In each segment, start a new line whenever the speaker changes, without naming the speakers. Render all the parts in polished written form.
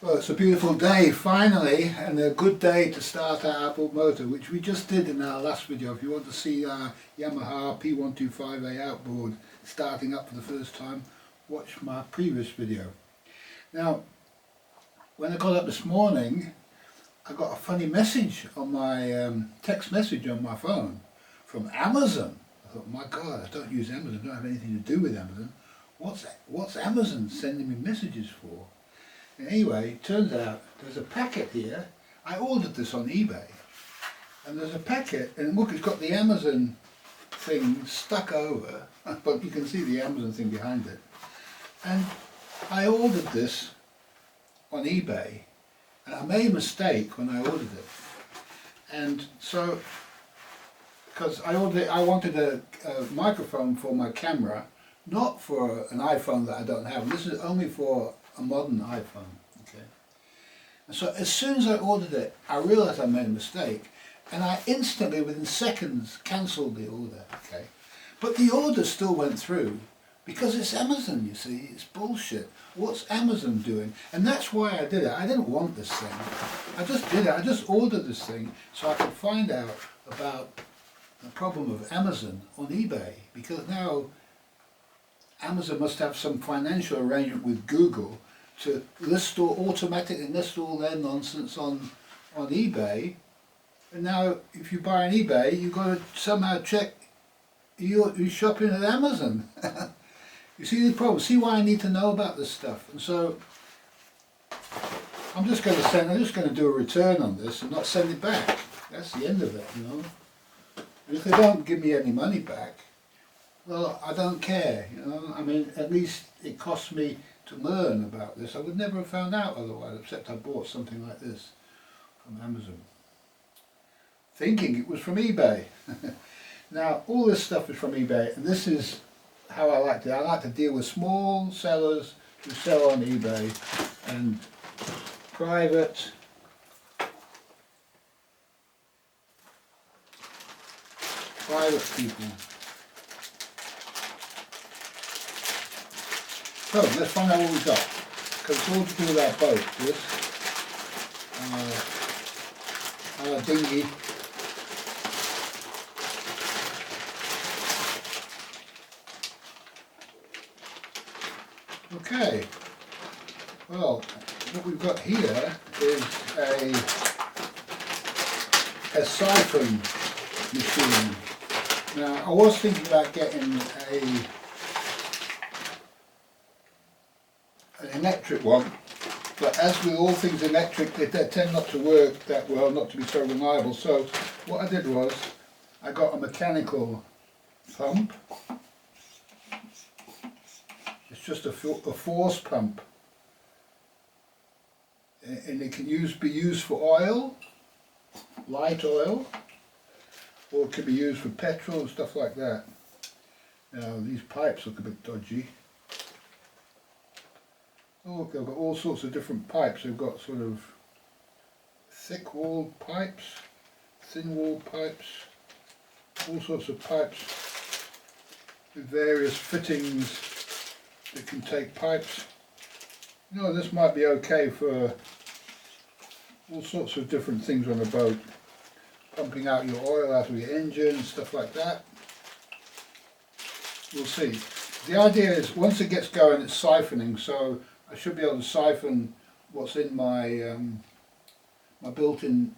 Well, it's a beautiful day finally, and a good day to start our outboard motor, which we just did in our last video. If you want to see our Yamaha P125A outboard starting up for the first time, watch my previous video. Now, when I got up this morning, I got a funny message on my text message on my phone from Amazon. I thought, my God, I don't use Amazon, I don't have anything to do with Amazon. What's Amazon sending me messages for? Anyway, it turns out there's a packet here. I ordered this on eBay, and there's a packet, and look, it's got the Amazon thing stuck over, but you can see the Amazon thing behind it. And I ordered this on eBay, and I made a mistake when I ordered it. And so, because I wanted a microphone for my camera, not for an iPhone that I don't have. This is only for a modern iPhone, okay. And so as soon as I ordered it, I realised I made a mistake, and I instantly, within seconds, cancelled the order, okay. But the order still went through, because it's Amazon, you see, it's bullshit. What's Amazon doing? And that's why I did it. I didn't want this thing. I just did it. I just ordered this thing so I could find out about the problem of Amazon on eBay, because now Amazon must have some financial arrangement with Google to automatically list all their nonsense on eBay. And now if you buy on eBay, you've got to somehow check you're shopping at Amazon. You see the problem? See why I need to know about this stuff? And so I'm just going to do a return on this and not send it back. That's the end of it, you know. And if they don't give me any money back, well, I don't care, you know. I mean, at least it cost me to learn about this. I would never have found out otherwise, except I bought something like this from Amazon, thinking it was from eBay. Now, all this stuff is from eBay, and this is how I like to. I like to deal with small sellers who sell on eBay and private people. So let's find out what we've got, because it's all to do with our boat, this, our dinghy. Okay, well, what we've got here is a siphon machine. Now, I was thinking about getting an electric one, but as with all things electric, they tend not to work that well, not to be so reliable. So what I did was I got a mechanical pump. It's just a force pump, and it can be used for oil, light oil, or it can be used for petrol and stuff like that. Now these pipes look a bit dodgy. Oh, they've got all sorts of different pipes. They've got sort of thick-walled pipes, thin-walled pipes, all sorts of pipes with various fittings that can take pipes. You know, this might be okay for all sorts of different things on a boat. Pumping out your oil out of your engine, stuff like that. We'll see. The idea is, once it gets going, it's siphoning, so I should be able to siphon what's in my my built-in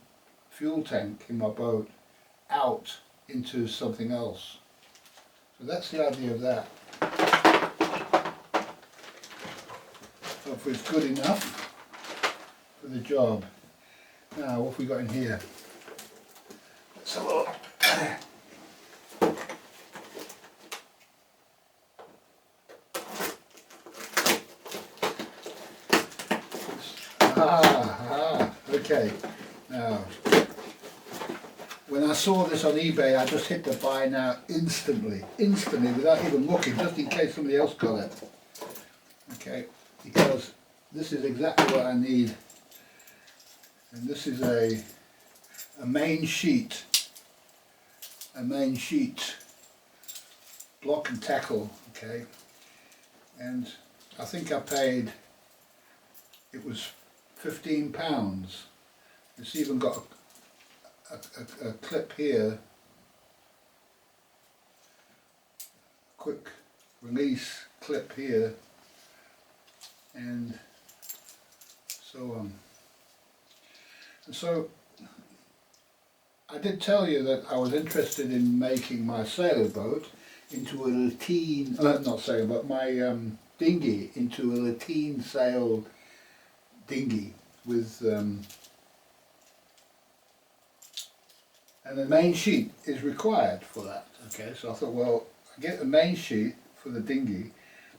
fuel tank in my boat out into something else. So that's the idea of that. Hopefully it's good enough for the job. Now, what have we got in here? Let's have a look. Okay. Now, when I saw this on eBay, I just hit the buy now instantly, without even looking, just in case somebody else got it. Okay, because this is exactly what I need. And this is a main sheet, block and tackle, okay. And I think I paid it was £15. It's even got a clip here, quick release clip here, and so on. And so I did tell you that I was interested in making my sailboat into a lateen, not sailboat, my dinghy into a lateen sail dinghy with, and the main sheet is required for that. Okay, so I thought, well, I get the main sheet for the dinghy,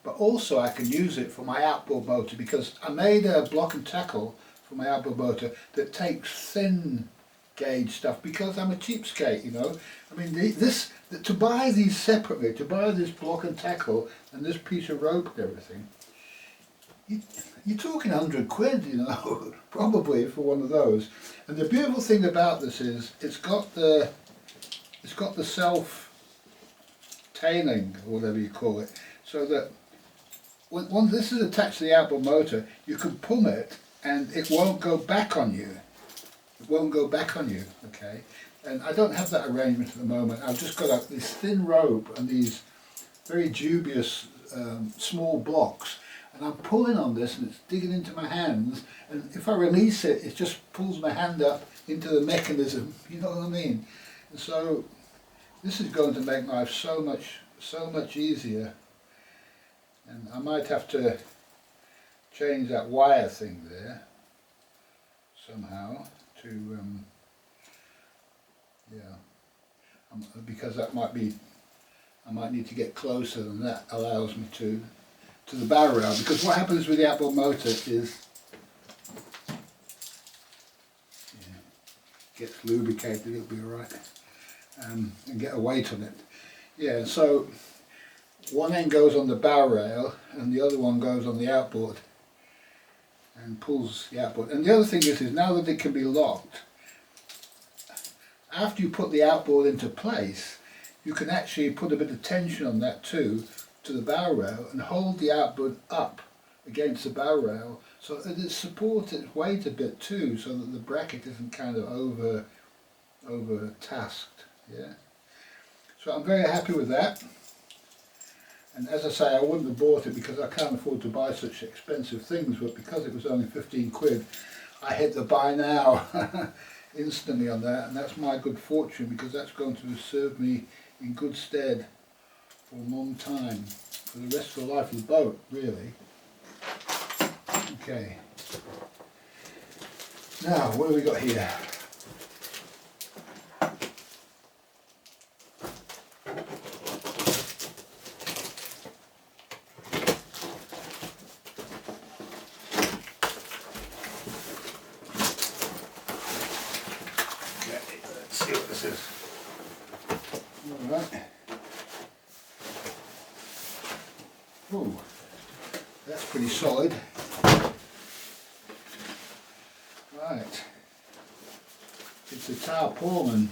but also I can use it for my outboard motor, because I made a block and tackle for my outboard motor that takes thin gauge stuff, because I'm a cheapskate, you know. I mean, to buy these separately, to buy this block and tackle and this piece of rope and everything, you're talking £100, you know, probably for one of those. And the beautiful thing about this is it's got the self-tailing, or whatever you call it, so that once this is attached to the outboard motor, you can pull it and it won't go back on you. It won't go back on you, okay? And I don't have that arrangement at the moment. I've just got this thin rope and these very dubious small blocks, and I'm pulling on this and it's digging into my hands, and if I release it, it just pulls my hand up into the mechanism, you know what I mean? And so this is going to make life so much easier. And I might have to change that wire thing there somehow to because that might be, I might need to get closer than that allows me to the barrel rail, because what happens with the outboard motor is gets lubricated, it'll be alright, and get a weight on it. Yeah, so one end goes on the bow rail and the other one goes on the outboard and pulls the outboard. And the other thing is now that it can be locked, after you put the outboard into place, you can actually put a bit of tension on that too, to the bow rail, and hold the outboard up against the bow rail so that it supports its weight a bit too, so that the bracket isn't kind of over tasked. Yeah. So I'm very happy with that. And as I say, I wouldn't have bought it because I can't afford to buy such expensive things, but because it was only £15, I hit the buy now instantly on that, and that's my good fortune, because that's going to serve me in good stead for a long time, for the rest of the life of the boat, really. Okay. Now, what have we got here? Let's see what this is. Alright. Ooh, that's pretty solid. Right. It's a tarpaulin,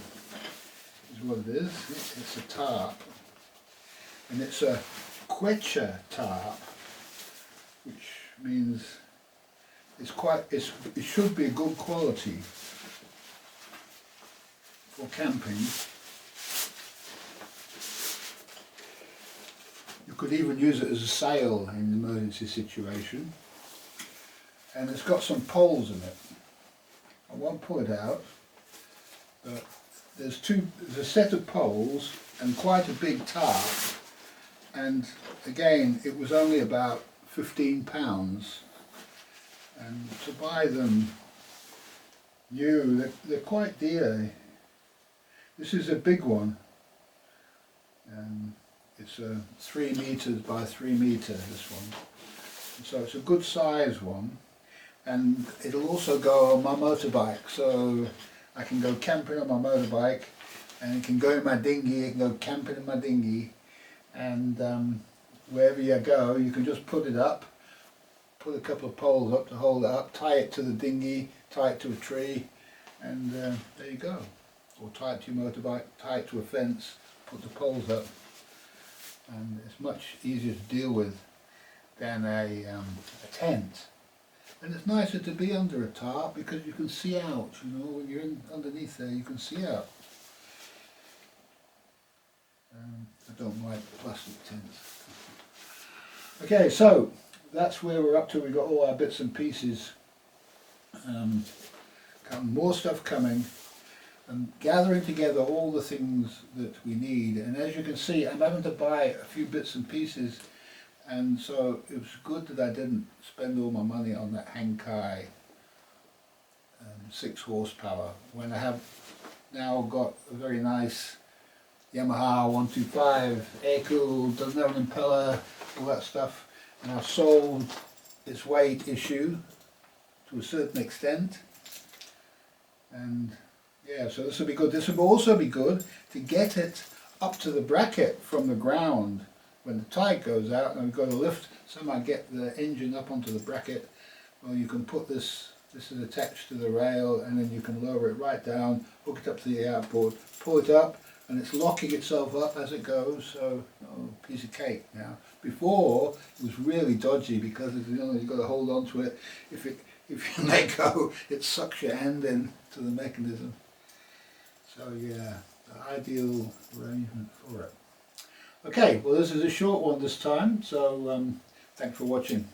is what it is. It's a tarp. And it's a quechua tarp, which means it should be good quality for camping. You could even use it as a sail in an emergency situation. And it's got some poles in it. I won't pull it out, but there's a set of poles and quite a big tarp, and again it was only about £15, and to buy them new, they're quite dear. This is a big one, and it's a 3 metres by 3 metre, this one, so it's a good size one. And it'll also go on my motorbike, so I can go camping on my motorbike, and it can go in my dinghy, it can go camping in my dinghy, and wherever you go you can just put it up, put a couple of poles up to hold it up, tie it to the dinghy, tie it to a tree, and there you go. Or tie it to your motorbike, tie it to a fence, put the poles up, and it's much easier to deal with than a tent. And it's nicer to be under a tarp because you can see out, you know, when you're underneath there you can see out. I don't like plastic tins. Okay, so that's where we're up to. We've got all our bits and pieces. More stuff coming, and gathering together all the things that we need. And as you can see, I'm having to buy a few bits and pieces, and so it was good that I didn't spend all my money on that Hangkai 6 horsepower when I have now got a very nice Yamaha 125 air-cooled, doesn't have an impeller, all that stuff, and I've solved its weight issue to a certain extent. And yeah, so this will be good. This will also be good to get it up to the bracket from the ground when the tide goes out, and we've got to lift somehow, get the engine up onto the bracket. Well, you can put this is attached to the rail, and then you can lower it right down, hook it up to the outboard, pull it up, and it's locking itself up as it goes. So, piece of cake now. Before it was really dodgy because you've got to hold on to it. If you let go, it sucks your hand in to the mechanism. So yeah, the ideal arrangement for it. Okay, well this is a short one this time, so thanks for watching.